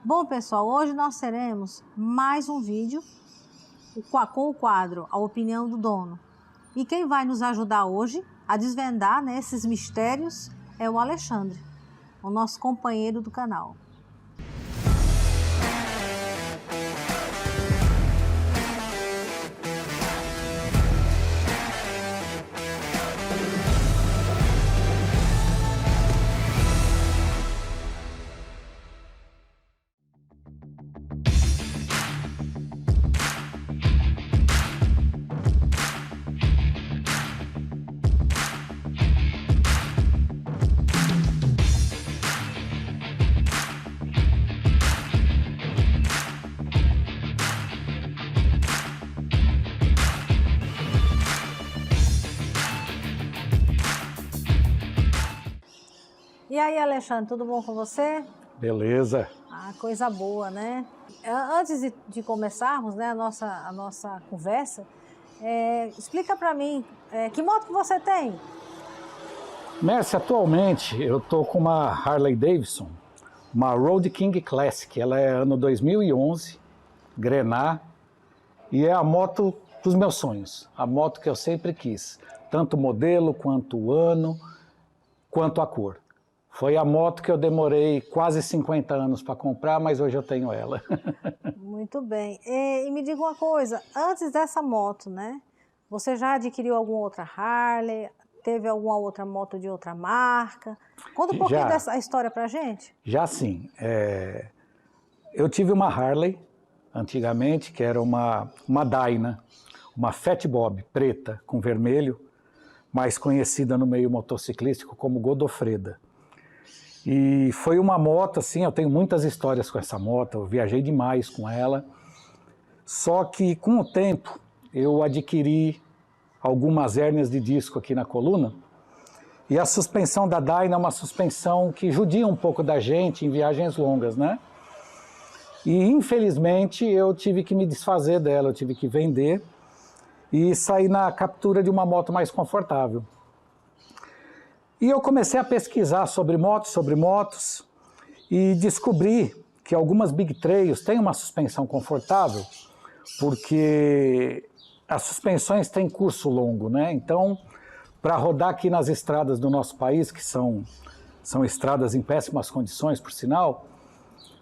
Bom, pessoal, hoje nós teremos mais um vídeo com o quadro A Opinião do Dono. E quem vai nos ajudar hoje a desvendar, né, esses mistérios é o Alexandre, o nosso companheiro do canal. E aí, Alexandre, tudo bom com você? Beleza. Ah, coisa boa, né? Antes de começarmos, né, a nossa conversa, explica para mim, que moto que você tem? Mércia, atualmente eu tô com uma Harley Davidson, uma Road King Classic. Ela é ano 2011, Grená, e é a moto dos meus sonhos, a moto que eu sempre quis, tanto o modelo, quanto o ano, quanto a cor. Foi a moto que eu demorei quase 50 anos para comprar, mas hoje eu tenho ela. Muito bem. E me diga uma coisa, antes dessa moto, né? Você já adquiriu alguma outra Harley? Teve alguma outra moto de outra marca? Conta um pouquinho dessa história pra gente. Já sim. Eu tive uma Harley, antigamente, que era uma Dyna, uma Fat Bob preta com vermelho, mais conhecida no meio motociclístico como Godofreda. E foi uma moto, assim, eu tenho muitas histórias com essa moto, eu viajei demais com ela. Só que com o tempo eu adquiri algumas hérnias de disco aqui na coluna. E a suspensão da Dyna é uma suspensão que judia um pouco da gente em viagens longas, né? E infelizmente eu tive que me desfazer dela, eu tive que vender e sair na captura de uma moto mais confortável. E eu comecei a pesquisar sobre motos, e descobri que algumas Big Trails têm uma suspensão confortável, porque as suspensões têm curso longo, né? Então, para rodar aqui nas estradas do nosso país, que são estradas em péssimas condições, por sinal,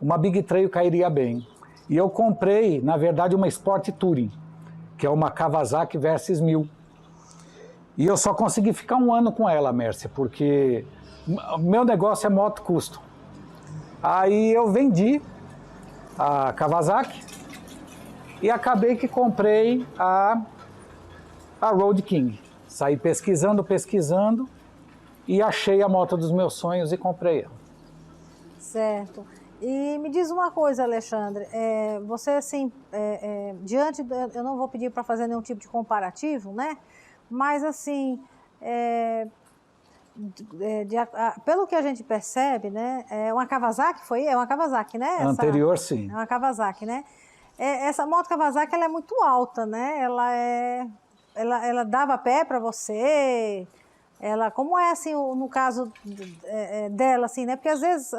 uma Big Trail cairia bem. E eu comprei, na verdade, uma Sport Touring, que é uma Kawasaki Versys 1000. E eu só consegui ficar um ano com ela, Mércia, porque meu negócio é moto custom. Aí eu vendi a Kawasaki e acabei que comprei a Road King. Saí pesquisando e achei a moto dos meus sonhos e comprei ela. Certo. E me diz uma coisa, Alexandre, você assim, eu não vou pedir para fazer nenhum tipo de comparativo, né? Mas assim, pelo que a gente percebe, né, é uma Kawasaki, é uma Kawasaki, né? Anterior, sim. É uma Kawasaki, né? Essa moto Kawasaki, ela é muito alta, né? Ela dava pé para você? Como é assim, no caso dela, assim, né? Porque às vezes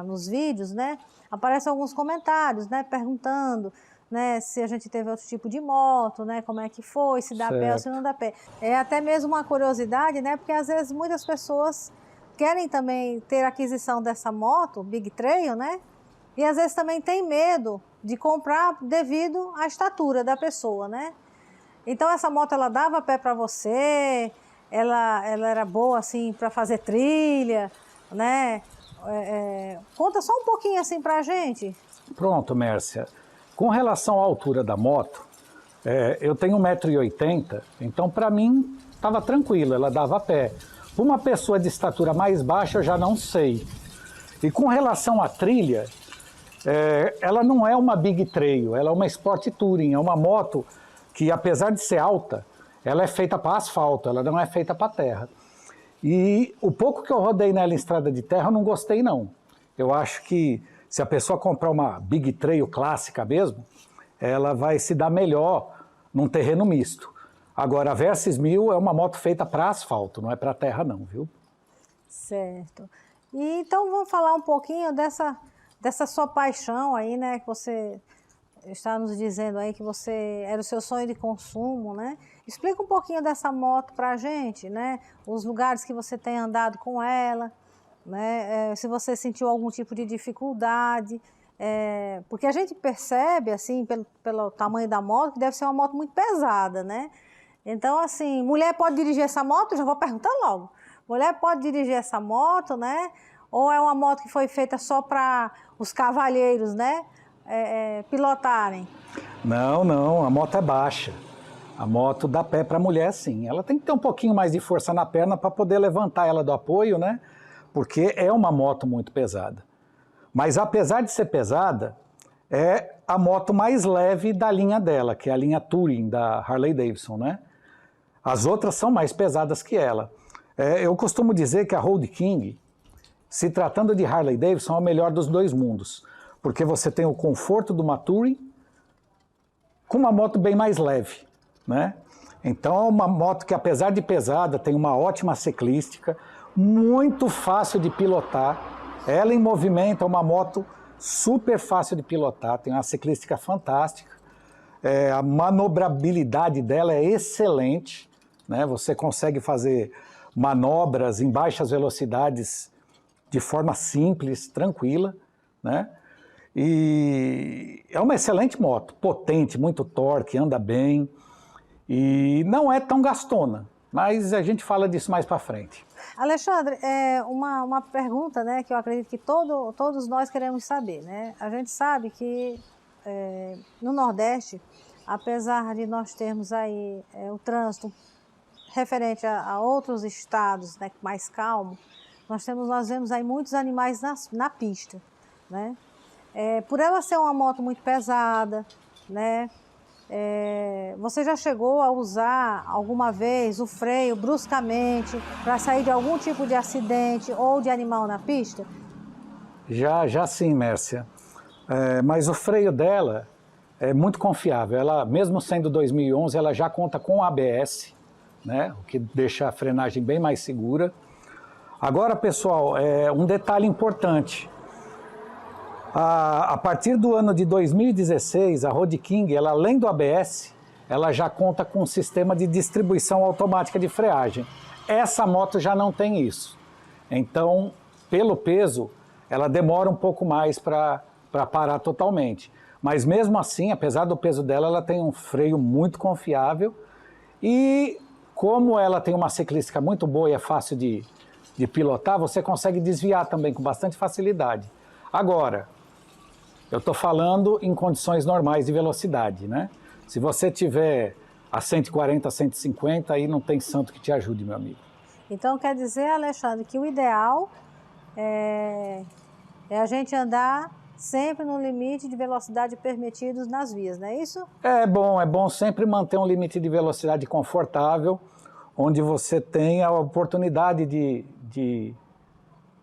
nos vídeos, né, aparecem alguns comentários, né, perguntando, né, se a gente teve outro tipo de moto, né, como é que foi, se dá pé ou se não dá pé. É até mesmo uma curiosidade, né, porque às vezes muitas pessoas querem também ter a aquisição dessa moto, Big Trail, né, e às vezes também tem medo de comprar devido à estatura da pessoa, né. Então essa moto, ela dava pé para você, ela era boa assim para fazer trilha, né, conta só um pouquinho assim pra gente. Pronto, Mércia. Com relação à altura da moto, eu tenho 1,80 m, então para mim estava tranquilo, ela dava pé. Para uma pessoa de estatura mais baixa, eu já não sei. E com relação à trilha, ela não é uma Big Trail, ela é uma Sport Touring, é uma moto que, apesar de ser alta, ela é feita para asfalto, ela não é feita para terra. E o pouco que eu rodei nela em estrada de terra, eu não gostei não. Eu acho que se a pessoa comprar uma Big Trail clássica mesmo, ela vai se dar melhor num terreno misto. Agora, a Versys 1000 é uma moto feita para asfalto, não é para terra não, viu? Certo. E então vamos falar um pouquinho dessa sua paixão aí, né, que você está nos dizendo aí que você era o seu sonho de consumo, né? Explica um pouquinho dessa moto para a gente, né? Os lugares que você tem andado com ela, né? Se você sentiu algum tipo de dificuldade, porque a gente percebe, assim, pelo tamanho da moto, que deve ser uma moto muito pesada, né? Então, assim, mulher pode dirigir essa moto? Já vou perguntar logo. Mulher pode dirigir essa moto, né? Ou é uma moto que foi feita só para os cavalheiros, né? Pilotarem? Não, não, a moto é baixa. A moto dá pé para a mulher, sim. Ela tem que ter um pouquinho mais de força na perna para poder levantar ela do apoio, né? Porque é uma moto muito pesada. Mas apesar de ser pesada, é a moto mais leve da linha dela, que é a linha Touring da Harley Davidson, né? As outras são mais pesadas que ela. Eu costumo dizer que a Road King, se tratando de Harley Davidson, é o melhor dos dois mundos. Porque você tem o conforto de uma Touring com uma moto bem mais leve, né? Então é uma moto que, apesar de pesada, tem uma ótima ciclística, muito fácil de pilotar. Ela em movimento é uma moto super fácil de pilotar, tem uma ciclística fantástica. A manobrabilidade dela é excelente, né? Você consegue fazer manobras em baixas velocidades de forma simples, tranquila, né? E é uma excelente moto, potente, muito torque, anda bem e não é tão gastona, mas a gente fala disso mais para frente. Alexandre, uma pergunta, né, que eu acredito que todos nós queremos saber, né? A gente sabe que no Nordeste, apesar de nós termos aí o trânsito referente a outros estados, né, mais calmo, nós vemos aí muitos animais na pista, né? Por ela ser uma moto muito pesada, né? Você já chegou a usar alguma vez o freio bruscamente para sair de algum tipo de acidente ou de animal na pista? Já sim, Mércia. Mas o freio dela é muito confiável. Ela, mesmo sendo 2011, ela já conta com ABS, né? O que deixa a frenagem bem mais segura. Agora, pessoal, um detalhe importante. A partir do ano de 2016, a Road King, ela, além do ABS, ela já conta com um sistema de distribuição automática de freagem. Essa moto já não tem isso. Então, pelo peso, ela demora um pouco mais para parar totalmente. Mas mesmo assim, apesar do peso dela, ela tem um freio muito confiável. E como ela tem uma ciclística muito boa e é fácil de pilotar, você consegue desviar também com bastante facilidade. Agora, eu estou falando em condições normais de velocidade, né? Se você tiver a 140, 150, aí não tem santo que te ajude, meu amigo. Então quer dizer, Alexandre, que o ideal é a gente andar sempre no limite de velocidade permitidos nas vias, não é isso? É bom sempre manter um limite de velocidade confortável, onde você tenha a oportunidade de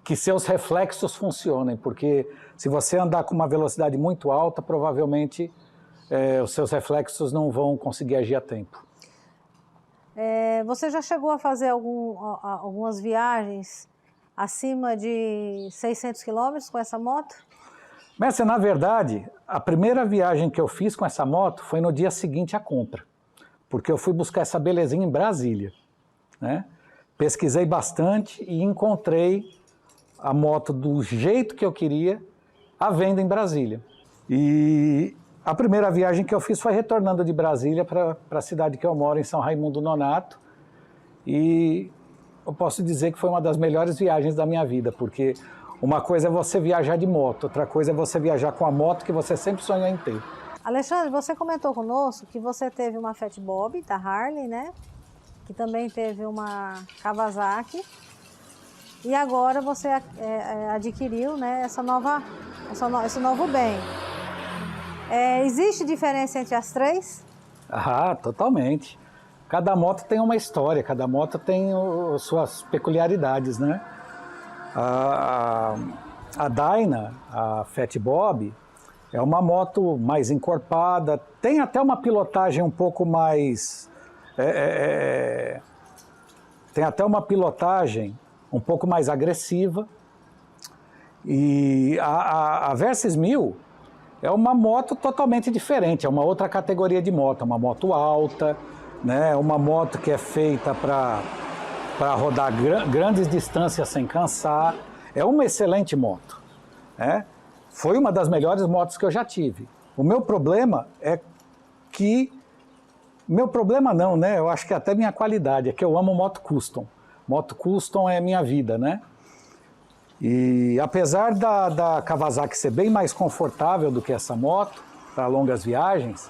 que seus reflexos funcionem, porque se você andar com uma velocidade muito alta, provavelmente os seus reflexos não vão conseguir agir a tempo. Você já chegou a fazer algumas viagens acima de 600 quilômetros com essa moto? Mércia, na verdade, a primeira viagem que eu fiz com essa moto foi no dia seguinte à compra, porque eu fui buscar essa belezinha em Brasília, né? Pesquisei bastante e encontrei a moto do jeito que eu queria, à venda em Brasília. E a primeira viagem que eu fiz foi retornando de Brasília para a cidade que eu moro, em São Raimundo Nonato. E eu posso dizer que foi uma das melhores viagens da minha vida, porque uma coisa é você viajar de moto, outra coisa é você viajar com a moto que você sempre sonhou em ter. Alexandre, você comentou conosco que você teve uma Fat Bob da Harley, né? Que também teve uma Kawasaki. E agora você adquiriu, né, esse novo bem. Existe diferença entre as três? Ah, totalmente. Cada moto tem uma história, cada moto tem suas peculiaridades, né? A Dyna, a Fat Bob, é uma moto mais encorpada, tem até uma pilotagem um pouco mais... tem até uma pilotagem um pouco mais agressiva E a Versys 1000 é uma moto totalmente diferente, é uma outra categoria de moto, é uma moto alta, né? Uma moto que é feita para rodar grandes distâncias sem cansar. É uma excelente moto, né? Foi uma das melhores motos que eu já tive. O meu problema é que... Meu problema não, né? Eu acho que é até minha qualidade, é que eu amo moto custom. Moto custom é minha vida, né? E apesar da Kawasaki ser bem mais confortável do que essa moto, para longas viagens,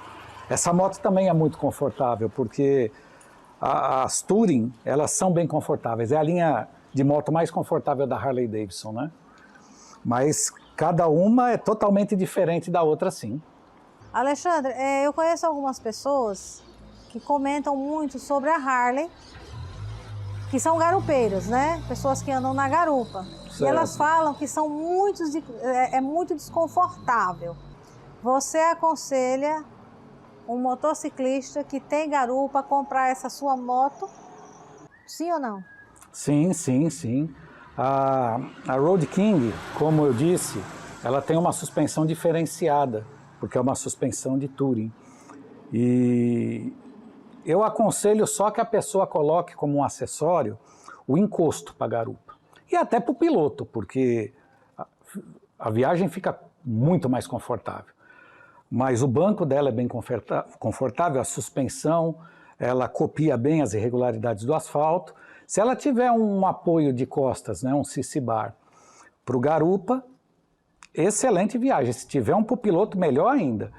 essa moto também é muito confortável, porque as Touring, elas são bem confortáveis. É a linha de moto mais confortável da Harley Davidson, né? Mas cada uma é totalmente diferente da outra, sim. Alexandre, eu conheço algumas pessoas que comentam muito sobre a Harley, que são garupeiras, né? Pessoas que andam na garupa. Certo. E elas falam que são é muito desconfortável. Você aconselha um motociclista que tem garupa a comprar essa sua moto? Sim ou não? Sim, sim, sim. A Road King, como eu disse, ela tem uma suspensão diferenciada, porque é uma suspensão de touring. E eu aconselho só que a pessoa coloque como um acessório o encosto para a garupa. E até para o piloto, porque a viagem fica muito mais confortável. Mas o banco dela é bem confortável, a suspensão, ela copia bem as irregularidades do asfalto. Se ela tiver um apoio de costas, né, um CC bar, para o garupa, excelente viagem. Se tiver um para o piloto, melhor ainda.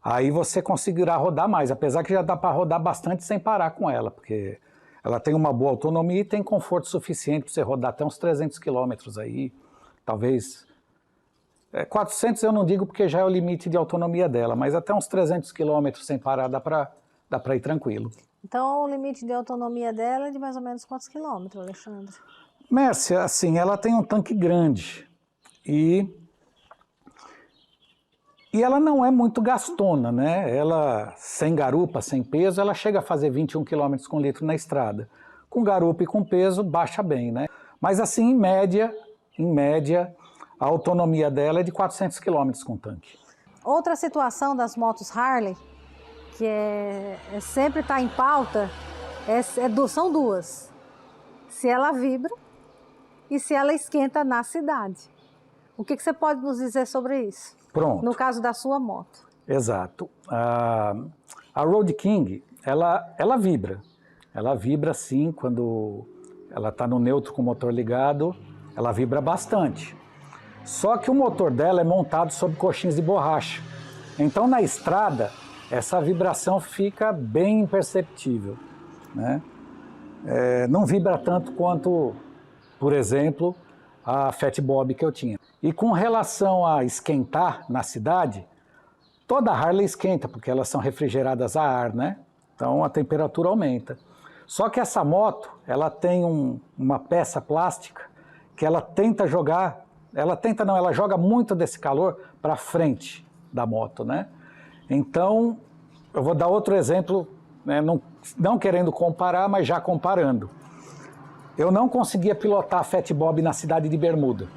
Aí você conseguirá rodar mais, apesar que já dá para rodar bastante sem parar com ela, porque ela tem uma boa autonomia e tem conforto suficiente para você rodar até uns 300 quilômetros aí, talvez... 400 eu não digo porque já é o limite de autonomia dela, mas até uns 300 quilômetros sem parar dá para ir tranquilo. Então o limite de autonomia dela é de mais ou menos quantos quilômetros, Alexandre? Mércia, assim, ela tem um tanque grande e ela não é muito gastona, né? Ela, sem garupa, sem peso, ela chega a fazer 21 km com litro na estrada. Com garupa e com peso, baixa bem, né? Mas assim, em média, a autonomia dela é de 400 km com tanque. Outra situação das motos Harley, que sempre está em pauta, são duas. Se ela vibra e se ela esquenta na cidade. O que você pode nos dizer sobre isso? Pronto. No caso da sua moto. Exato. A Road King, ela vibra. Ela vibra sim, quando ela está no neutro com o motor ligado, ela vibra bastante. Só que o motor dela é montado sobre coxins de borracha. Então, na estrada, essa vibração fica bem imperceptível, né? Não vibra tanto quanto, por exemplo, a Fat Bob que eu tinha. E com relação a esquentar na cidade, toda Harley esquenta, porque elas são refrigeradas a ar, né? Então, a temperatura aumenta. Só que essa moto, ela tem uma peça plástica que ela tenta jogar... Ela joga muito desse calor para frente da moto, né? Então, eu vou dar outro exemplo, né? Não querendo comparar, mas já comparando. Eu não conseguia pilotar a Fat Bob na cidade de Bermuda.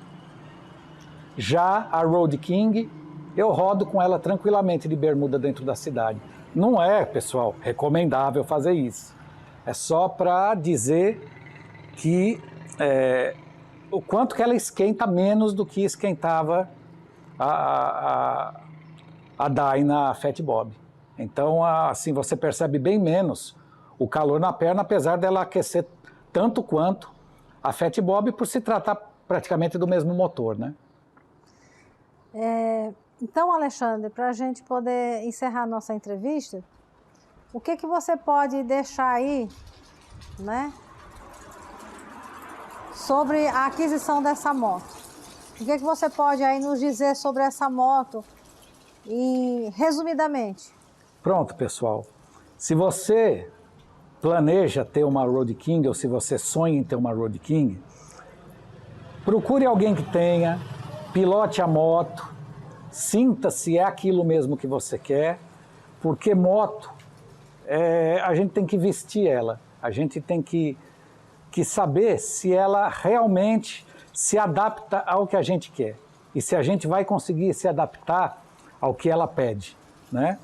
Já a Road King, eu rodo com ela tranquilamente de bermuda dentro da cidade. Não é, pessoal, recomendável fazer isso. É só para dizer que... o quanto que ela esquenta menos do que esquentava a Dyna Fat Bob. Então, assim, você percebe bem menos o calor na perna, apesar dela aquecer tanto quanto a Fat Bob, por se tratar praticamente do mesmo motor, né? Então, Alexandre, para a gente poder encerrar nossa entrevista, o que você pode deixar aí, né, sobre a aquisição dessa moto? O que você pode aí nos dizer sobre essa moto, resumidamente? Pronto, pessoal. Se você planeja ter uma Road King, ou se você sonha em ter uma Road King, procure alguém que tenha, pilote a moto, sinta se é aquilo mesmo que você quer, porque moto, a gente tem que vestir ela, a gente tem que saber se ela realmente se adapta ao que a gente quer. e se a gente vai conseguir se adaptar ao que ela pede, né?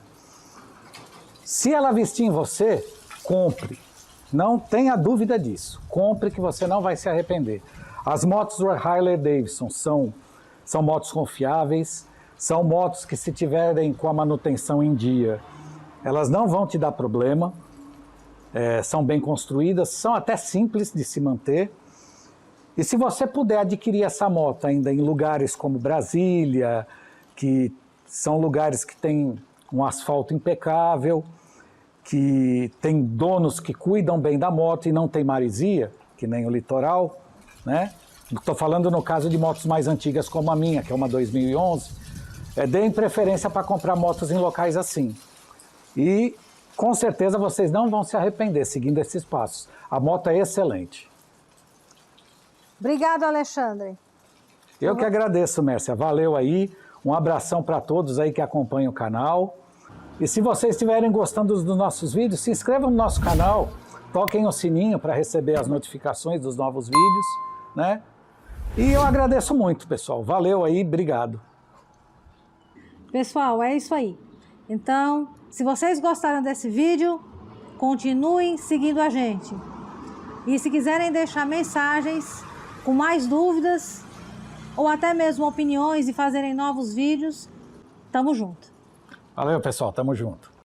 Se ela vestir em você, compre. Não tenha dúvida disso. Compre que você não vai se arrepender. As motos do Harley Davidson são motos confiáveis, são motos que se tiverem com a manutenção em dia, elas não vão te dar problema, são bem construídas, são até simples de se manter. E se você puder adquirir essa moto ainda em lugares como Brasília, que são lugares que têm um asfalto impecável, que tem donos que cuidam bem da moto e não tem maresia, que nem o litoral, né? Estou falando no caso de motos mais antigas como a minha, que é uma 2011, deem preferência para comprar motos em locais assim. E com certeza vocês não vão se arrepender seguindo esses passos. A moto é excelente. Obrigado, Alexandre. Eu que agradeço, Mércia. Valeu aí. Um abração para todos aí que acompanham o canal. E se vocês estiverem gostando dos nossos vídeos, se inscrevam no nosso canal, toquem o sininho para receber as notificações dos novos vídeos, né? E eu agradeço muito, pessoal. Valeu aí, obrigado. Pessoal, é isso aí. Então, se vocês gostaram desse vídeo, continuem seguindo a gente. E se quiserem deixar mensagens com mais dúvidas, ou até mesmo opiniões e fazerem novos vídeos, tamo junto. Valeu, pessoal. Tamo junto.